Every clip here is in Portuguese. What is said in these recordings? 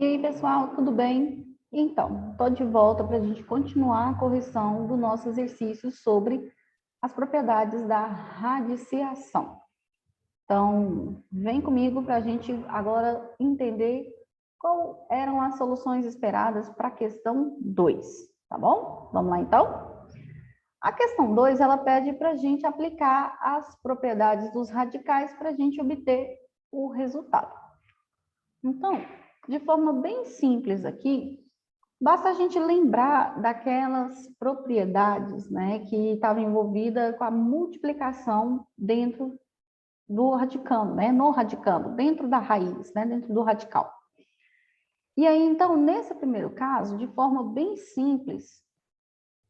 E aí, pessoal, tudo bem? Então, estou de volta para a gente continuar a correção do nosso exercício sobre as propriedades da radiciação. Então, vem comigo para a gente agora entender qual eram as soluções esperadas para a questão 2, tá bom? Vamos lá, então? A questão 2, ela pede para a gente aplicar as propriedades dos radicais para a gente obter o resultado. Então, de forma bem simples aqui, basta a gente lembrar daquelas propriedades, né, que estavam envolvidas com a multiplicação dentro do radicando, né, no radicando, dentro da raiz, né, dentro do radical. E aí, então, nesse primeiro caso, de forma bem simples,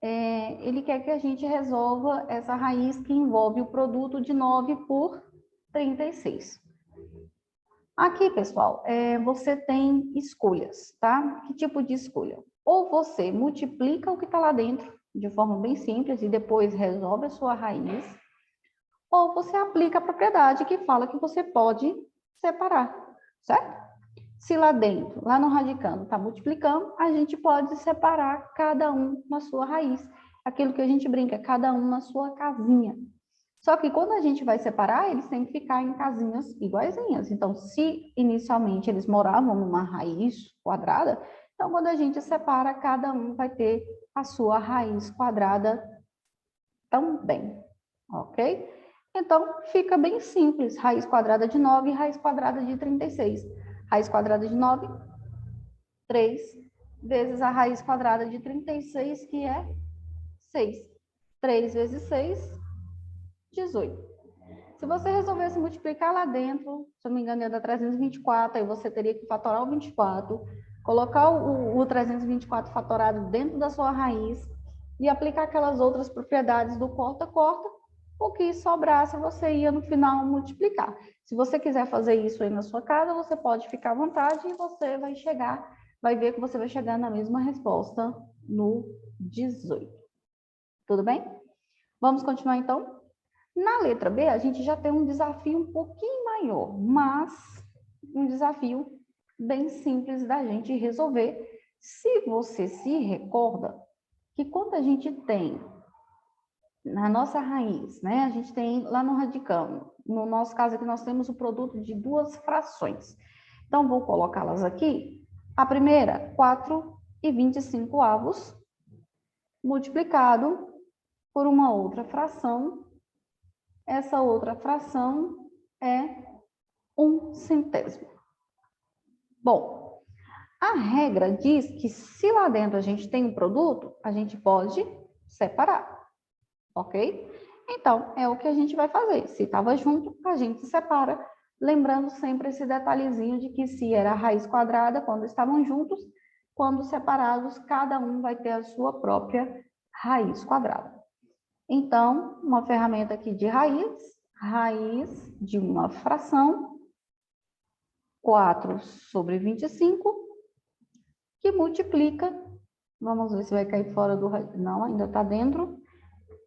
ele quer que a gente resolva essa raiz que envolve o produto de 9 por 36. Aqui, pessoal, você tem escolhas, tá? Que tipo de escolha? Ou você multiplica o que está lá dentro, de forma bem simples, e depois resolve a sua raiz, ou você aplica a propriedade que fala que você pode separar, certo? Se lá dentro, lá no radicando, está multiplicando, a gente pode separar cada um na sua raiz. Aquilo que a gente brinca, cada um na sua casinha. Só que quando a gente vai separar, eles têm que ficar em casinhas iguaizinhas. Então, se inicialmente eles moravam numa raiz quadrada, então quando a gente separa, cada um vai ter a sua raiz quadrada também, ok? Então, fica bem simples. Raiz quadrada de 9 e raiz quadrada de 36. Raiz quadrada de 9, 3, vezes a raiz quadrada de 36, que é 6. 3 vezes 6, 18. Se você resolvesse multiplicar lá dentro, se eu não me engano, ia dar 324, aí você teria que fatorar o 24, colocar o 324 fatorado dentro da sua raiz e aplicar aquelas outras propriedades do corta-corta, o que sobrasse você ia no final multiplicar. Se você quiser fazer isso aí na sua casa, você pode ficar à vontade e você vai ver que você vai chegar na mesma resposta no 18. Tudo bem? Vamos continuar então? Na letra B, a gente já tem um desafio um pouquinho maior, mas um desafio bem simples da gente resolver. Se você se recorda que quando a gente tem na nossa raiz, né, a gente tem lá no radicando, no nosso caso aqui nós temos o produto de duas frações. Então, vou colocá-las aqui. A primeira, 4,25 avos, multiplicado por uma outra fração. Essa outra fração é 1/100. Bom, a regra diz que se lá dentro a gente tem um produto, a gente pode separar, ok? Então, é o que a gente vai fazer. Se estava junto, a gente separa, lembrando sempre esse detalhezinho de que se era a raiz quadrada, quando estavam juntos, quando separados, cada um vai ter a sua própria raiz quadrada. Então, uma ferramenta aqui de raiz de uma fração, 4/25, que multiplica, vamos ver se vai cair fora do... Não, ainda está dentro,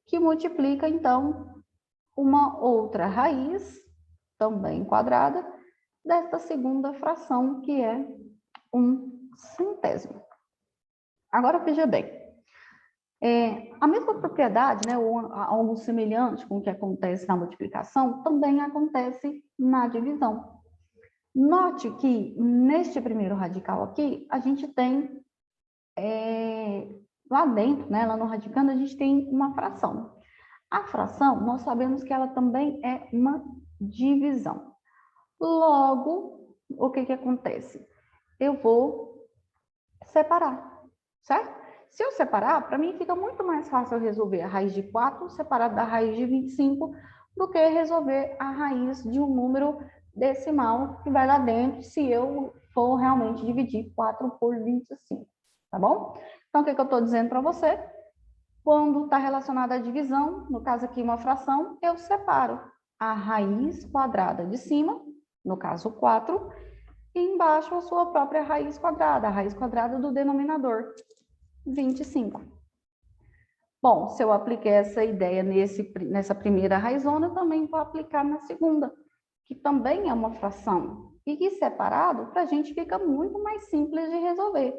que multiplica, então, uma outra raiz, também quadrada, desta segunda fração, que é 1/100. Agora, veja bem, a mesma propriedade, né, ou algo semelhante com o que acontece na multiplicação, também acontece na divisão. Note que neste primeiro radical aqui, a gente tem, lá dentro, né, lá no radicando, a gente tem uma fração. A fração, nós sabemos que ela também é uma divisão. Logo, o que acontece? Eu vou separar, certo? Se eu separar, para mim fica muito mais fácil eu resolver a raiz de 4 separado da raiz de 25 do que resolver a raiz de um número decimal que vai lá dentro se eu for realmente dividir 4 por 25, tá bom? Então, o que eu estou dizendo para você? Quando está relacionado à divisão, no caso aqui uma fração, eu separo a raiz quadrada de cima, no caso 4, e embaixo a sua própria raiz quadrada, a raiz quadrada do denominador, 25. Bom, se eu apliquei essa ideia nessa primeira raizona, eu também vou aplicar na segunda, que também é uma fração. e separado, para a gente fica muito mais simples de resolver.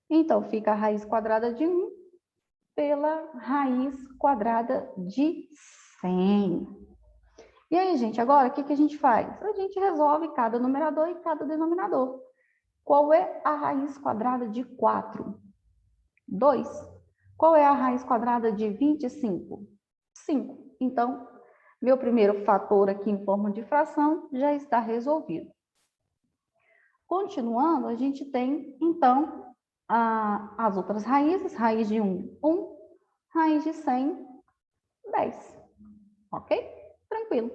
Então, fica a raiz quadrada de 1 pela raiz quadrada de 100. E aí, gente, agora o que a gente faz? A gente resolve cada numerador e cada denominador. Qual é a raiz quadrada de 4? 2. Qual é a raiz quadrada de 25? 5. Então, meu primeiro fator aqui em forma de fração já está resolvido. Continuando, a gente tem, então, as outras raízes. Raiz de 1, 1. Raiz de 100, 10. Ok? Tranquilo.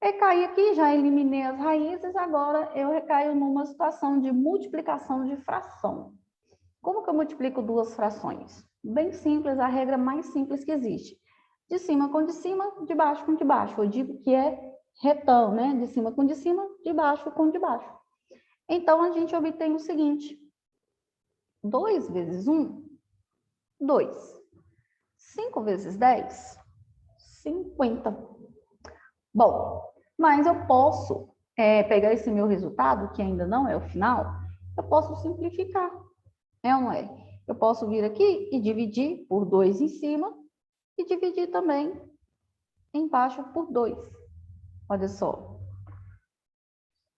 Recaí aqui, já eliminei as raízes, agora eu recaio numa situação de multiplicação de fração. Como que eu multiplico duas frações? Bem simples, a regra mais simples que existe. De cima com de cima, de baixo com de baixo. Eu digo que é retão, né? De cima com de cima, de baixo com de baixo. Então, a gente obtém o seguinte. 2 vezes 1, 2. 5 vezes 10, 50. Bom, mas eu posso pegar esse meu resultado, que ainda não é o final, eu posso simplificar. É ou não é? Eu posso vir aqui e dividir por 2 em cima e dividir também embaixo por 2. Olha só.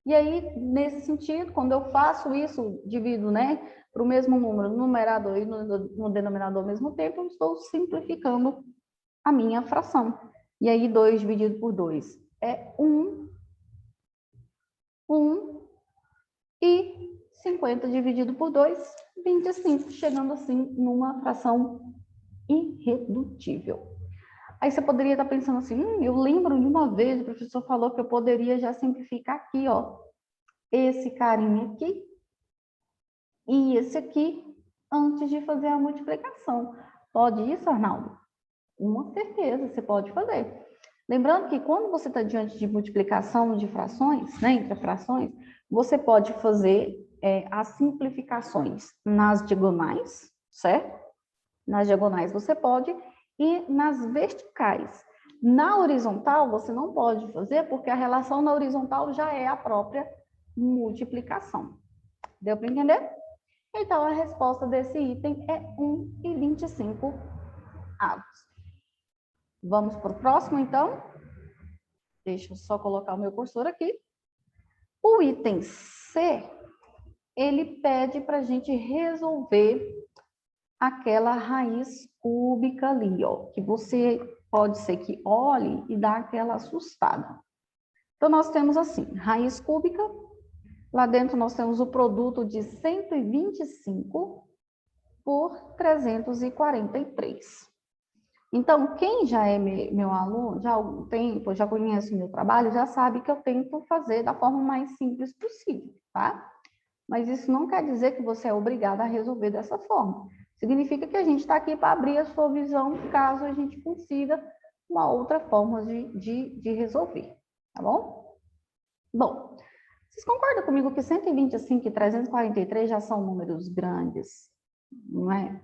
E aí, nesse sentido, quando eu faço isso, divido, né, para o mesmo número no numerador e no denominador ao mesmo tempo, eu estou simplificando a minha fração. E aí, 2 dividido por 2 é 1. 1 e 50 dividido por 2, 25, chegando assim numa fração irredutível. Aí você poderia estar pensando assim, eu lembro de uma vez o professor falou que eu poderia já simplificar aqui, ó, esse carinha aqui e esse aqui antes de fazer a multiplicação. Pode isso, Arnaldo? Com certeza, você pode fazer. Lembrando que quando você está diante de multiplicação de frações, né, entre frações, você pode fazer as simplificações nas diagonais, certo? Nas diagonais você pode, e nas verticais. Na horizontal, você não pode fazer, porque a relação na horizontal já é a própria multiplicação. Deu para entender? Então, a resposta desse item é 1,25 avos. Vamos para o próximo, então? Deixa eu só colocar o meu cursor aqui. O item C, ele pede para a gente resolver aquela raiz cúbica ali, ó, que você pode ser que olhe e dá aquela assustada. Então, nós temos assim, raiz cúbica, lá dentro nós temos o produto de 125 por 343. Então, quem já é meu aluno, já há algum tempo, já conhece o meu trabalho, já sabe que eu tento fazer da forma mais simples possível, tá? Mas isso não quer dizer que você é obrigado a resolver dessa forma. Significa que a gente está aqui para abrir a sua visão, caso a gente consiga uma outra forma de resolver, tá bom? Bom, vocês concordam comigo que 125 e 343 já são números grandes, não é?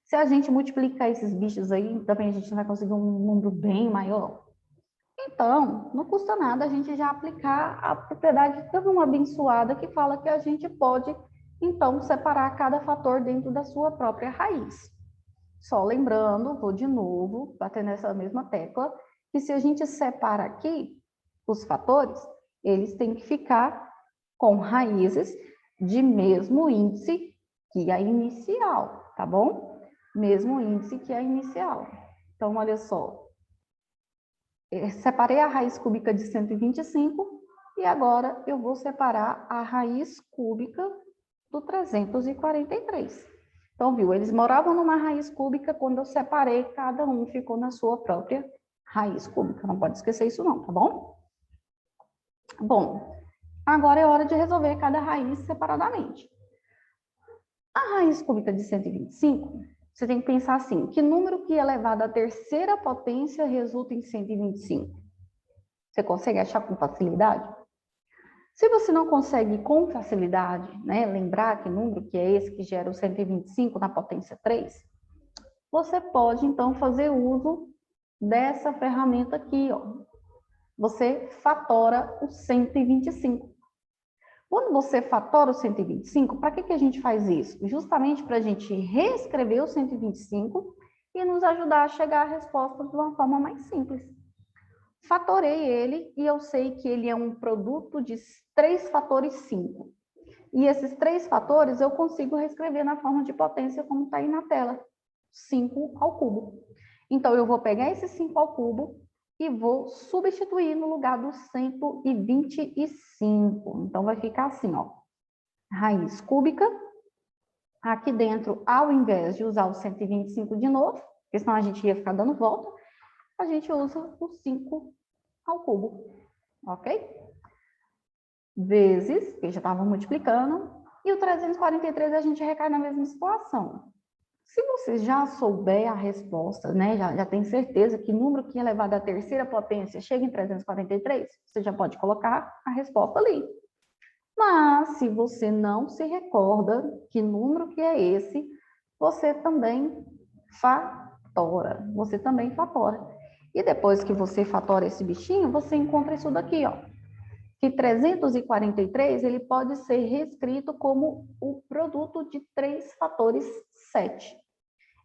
Se a gente multiplicar esses bichos aí, também a gente vai conseguir um número bem maior. Então, não custa nada a gente já aplicar a propriedade tão abençoada que fala que a gente pode, então, separar cada fator dentro da sua própria raiz. Só lembrando, vou de novo bater nessa mesma tecla, que se a gente separa aqui os fatores, eles têm que ficar com raízes de mesmo índice que a inicial, tá bom? Mesmo índice que a inicial. Então, olha só. Separei a raiz cúbica de 125 e agora eu vou separar a raiz cúbica do 343. Então, viu? Eles moravam numa raiz cúbica, quando eu separei, cada um ficou na sua própria raiz cúbica. Não pode esquecer isso não, tá bom? Bom, agora é hora de resolver cada raiz separadamente. A raiz cúbica de 125, você tem que pensar assim, que número que elevado à terceira potência resulta em 125? Você consegue achar com facilidade? Se você não consegue com facilidade, né, lembrar que número que é esse que gera o 125 na potência 3, você pode, então, fazer uso dessa ferramenta aqui, ó. Você fatora o 125. Quando você fatora o 125, para que a gente faz isso? Justamente para a gente reescrever o 125 e nos ajudar a chegar à resposta de uma forma mais simples. Fatorei ele e eu sei que ele é um produto de 3 fatores 5. E esses 3 fatores eu consigo reescrever na forma de potência como está aí na tela, 5 ao cubo. Então, eu vou pegar esse 5 ao cubo e vou substituir no lugar do 125. Então, vai ficar assim, ó. Raiz cúbica. Aqui dentro, ao invés de usar o 125 de novo, porque senão a gente ia ficar dando volta, a gente usa o 5 ao cubo, ok? Vezes, que já estava multiplicando, e o 343 a gente recai na mesma situação. Se você já souber a resposta, né, já tem certeza que número que é elevado à terceira potência chega em 343, você já pode colocar a resposta ali. Mas, se você não se recorda que número que é esse, você também fatora. Você também fatora. E depois que você fatora esse bichinho, você encontra isso daqui, ó. Que 343, ele pode ser reescrito como o produto de 3 fatores 7.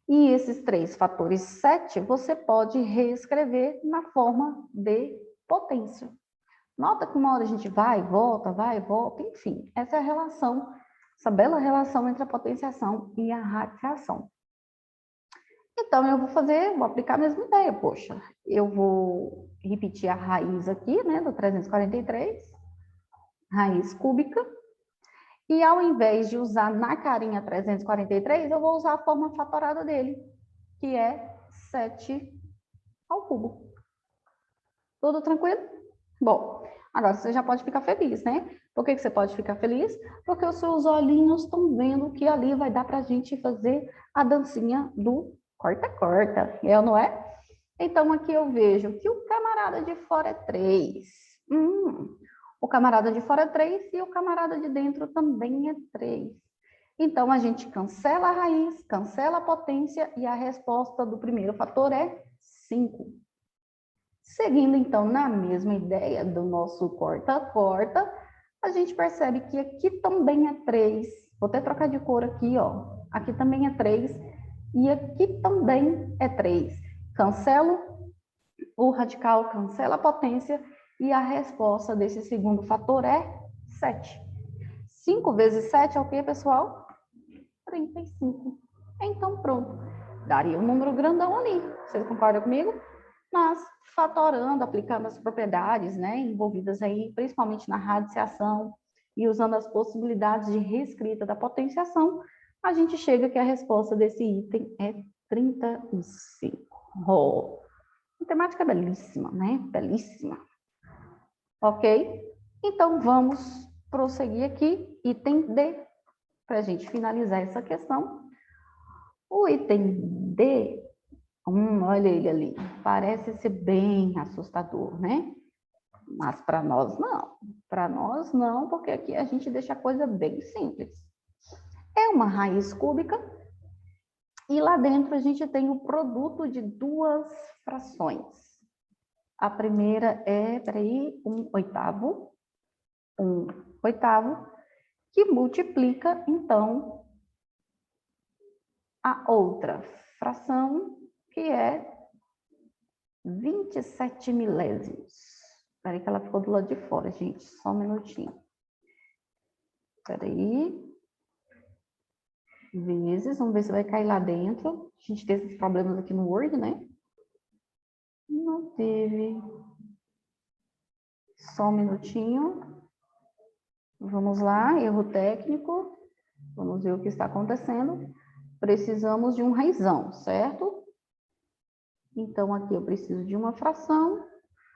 E esses 3 fatores 7, você pode reescrever na forma de potência. Nota que uma hora a gente vai e volta, enfim. Essa é a relação, essa bela relação entre a potenciação e a radiação. Então, eu vou aplicar a mesma ideia, poxa. Eu vou repetir a raiz aqui, né, do 343, raiz cúbica. E ao invés de usar na carinha 343, eu vou usar a forma fatorada dele, que é 7 ao cubo. Tudo tranquilo? Bom, agora você já pode ficar feliz, né? Por que você pode ficar feliz? Porque os seus olhinhos estão vendo que ali vai dar para a gente fazer a dancinha do corta-corta, é ou não é? Então, aqui eu vejo que o camarada de fora é 3. O camarada de fora é 3 e o camarada de dentro também é 3. Então, a gente cancela a raiz, cancela a potência e a resposta do primeiro fator é 5. Seguindo, então, na mesma ideia do nosso corta-corta, a gente percebe que aqui também é 3. Vou até trocar de cor aqui, ó. Aqui também é 3 e aqui também é 3. Cancelo o radical, cancela a potência e a resposta desse segundo fator é 7. 5 vezes 7 é o quê, pessoal? 35. Então, pronto. Daria um número grandão ali. Vocês concordam comigo? Mas, fatorando, aplicando as propriedades, né, envolvidas aí, principalmente na radiciação, e usando as possibilidades de reescrita da potenciação, a gente chega que a resposta desse item é 35. Oh, matemática belíssima, né? Belíssima. Ok? Então, vamos prosseguir aqui, item D, para a gente finalizar essa questão. O item D, olha ele ali, parece ser bem assustador, né? Mas para nós não. Para nós não, porque aqui a gente deixa a coisa bem simples. É uma raiz cúbica e lá dentro a gente tem o produto de 2 frações. A primeira é, peraí, 1/8, que multiplica, então, a outra fração, que é 27 milésimos. Espera aí que ela ficou do lado de fora, gente. Só um minutinho. Espera aí. Vezes, vamos ver se vai cair lá dentro. A gente teve esses problemas aqui no Word, né? Não teve. Só um minutinho. Vamos lá, erro técnico. Vamos ver o que está acontecendo. Precisamos de um raizão, certo? Então, aqui eu preciso de uma fração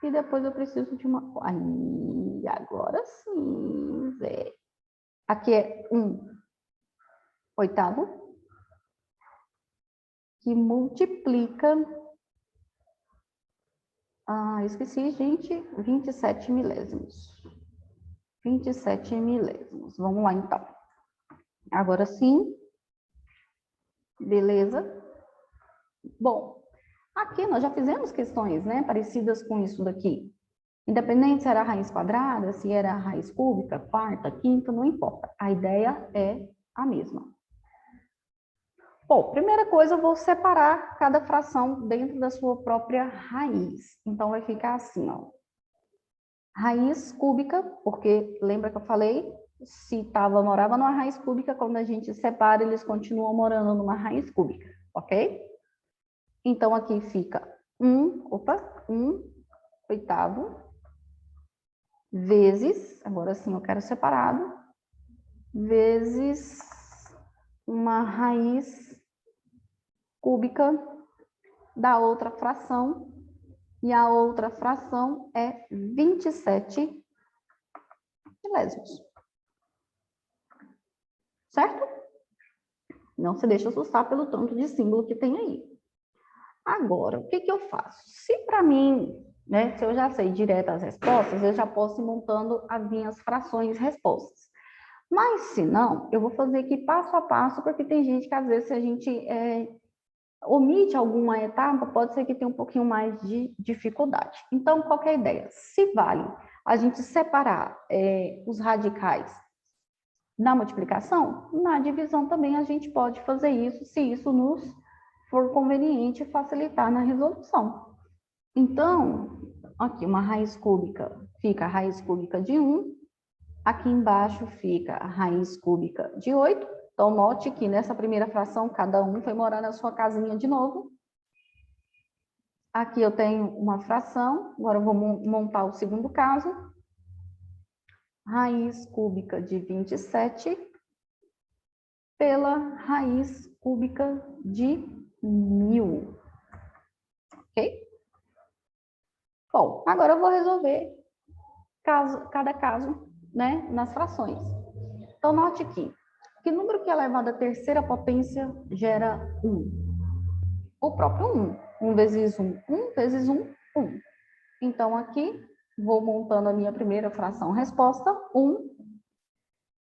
e depois eu preciso de uma... Aí, agora sim, Zé. Aqui é 1/8, que multiplica... esqueci, gente, 27 milésimos. 27 milésimos. Vamos lá, então. Agora sim. Beleza? Bom, aqui nós já fizemos questões, né, parecidas com isso daqui. Independente se era raiz quadrada, se era raiz cúbica, quarta, quinta, não importa. A ideia é a mesma. Bom, primeira coisa, eu vou separar cada fração dentro da sua própria raiz. Então, vai ficar assim, ó. Raiz cúbica, porque lembra que eu falei? Se morava numa raiz cúbica, quando a gente separa, eles continuam morando numa raiz cúbica, ok? Então, aqui fica 1 oitavo, vezes, agora sim eu quero separado, vezes uma raiz cúbica da outra fração, e a outra fração é 27 milésimos. Certo? Não se deixe assustar pelo tanto de símbolo que tem aí. Agora, o que que eu faço? Se para mim, né, se eu já sei direto as respostas, eu já posso ir montando as minhas frações respostas. Mas se não, eu vou fazer aqui passo a passo, porque tem gente que às vezes se a gente omite alguma etapa, pode ser que tenha um pouquinho mais de dificuldade. Então, qual que é a ideia? Se vale a gente separar os radicais na multiplicação, na divisão também a gente pode fazer isso, se isso nos for conveniente facilitar na resolução. Então, aqui uma raiz cúbica, fica a raiz cúbica de 1, aqui embaixo fica a raiz cúbica de 8, então note que nessa primeira fração cada um foi morar na sua casinha de novo. Aqui eu tenho uma fração, agora eu vou montar o segundo caso. Raiz cúbica de 27 pela raiz cúbica de 1000. Ok? Bom, agora eu vou resolver cada caso, né, nas frações. Então, note aqui, que número que é elevado à terceira potência gera 1? O próprio 1. 1 vezes 1, 1 vezes 1, 1. Então, aqui, vou montando a minha primeira fração resposta, 1.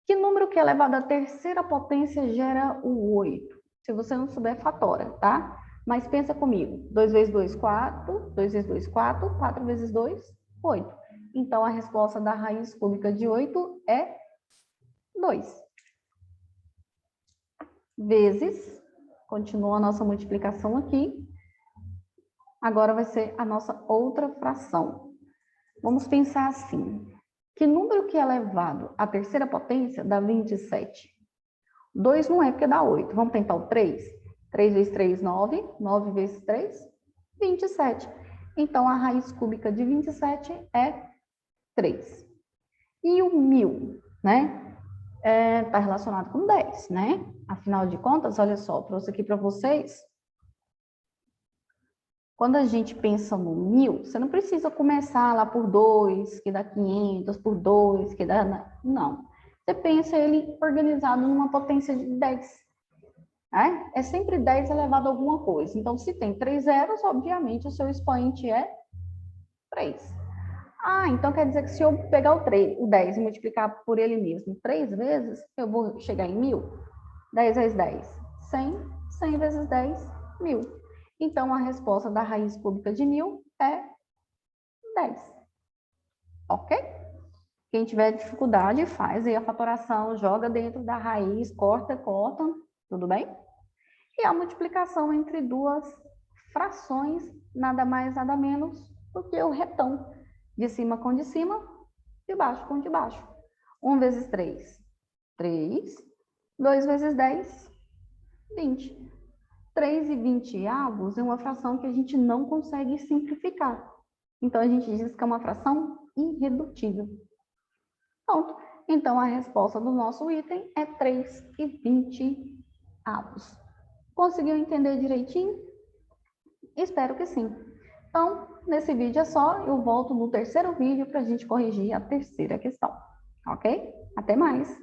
Que número que é elevado à terceira potência gera o 8? Se você não souber, fatora, tá? Mas pensa comigo. 2 vezes 2, 4. 2 vezes 2, 4. 4 vezes 2, 8. Então, a resposta da raiz cúbica de 8 é 2. Vezes, continua a nossa multiplicação aqui. Agora vai ser a nossa outra fração. Vamos pensar assim. Que número que é elevado à terceira potência dá 27? 2 não é porque dá 8. Vamos tentar o 3? 3 vezes 3, 9. 9 vezes 3, 27. Então, a raiz cúbica de 27 é 3. E o 1000, né? Está relacionado com 10, né? Afinal de contas, olha só, trouxe aqui para vocês. Quando a gente pensa no 1000, você não precisa começar lá por 2, que dá 500, por 2, que dá... Não. Você pensa ele organizado numa potência de 10. Né? É sempre 10 elevado a alguma coisa. Então, se tem 3 zeros, obviamente, o seu expoente é 3. Ah, então quer dizer que se eu pegar o 10 e multiplicar por ele mesmo 3 vezes, eu vou chegar em 1000? 10 vezes 10, 100. 100 vezes 10, 1000. Então, a resposta da raiz cúbica de 1000 é 10. Ok? Quem tiver dificuldade, faz aí a fatoração, joga dentro da raiz, corta, tudo bem? E a multiplicação entre duas frações, nada mais, nada menos do que o retão. De cima com de cima, de baixo com de baixo. 1 vezes 3, 3. 2 vezes 10, 20. 3 e 20 avos é uma fração que a gente não consegue simplificar. Então, a gente diz que é uma fração irredutível. Pronto. Então, a resposta do nosso item é 3 e 20 avos. Conseguiu entender direitinho? Espero que sim. Então, nesse vídeo é só. Eu volto no terceiro vídeo para a gente corrigir a terceira questão. Ok? Até mais!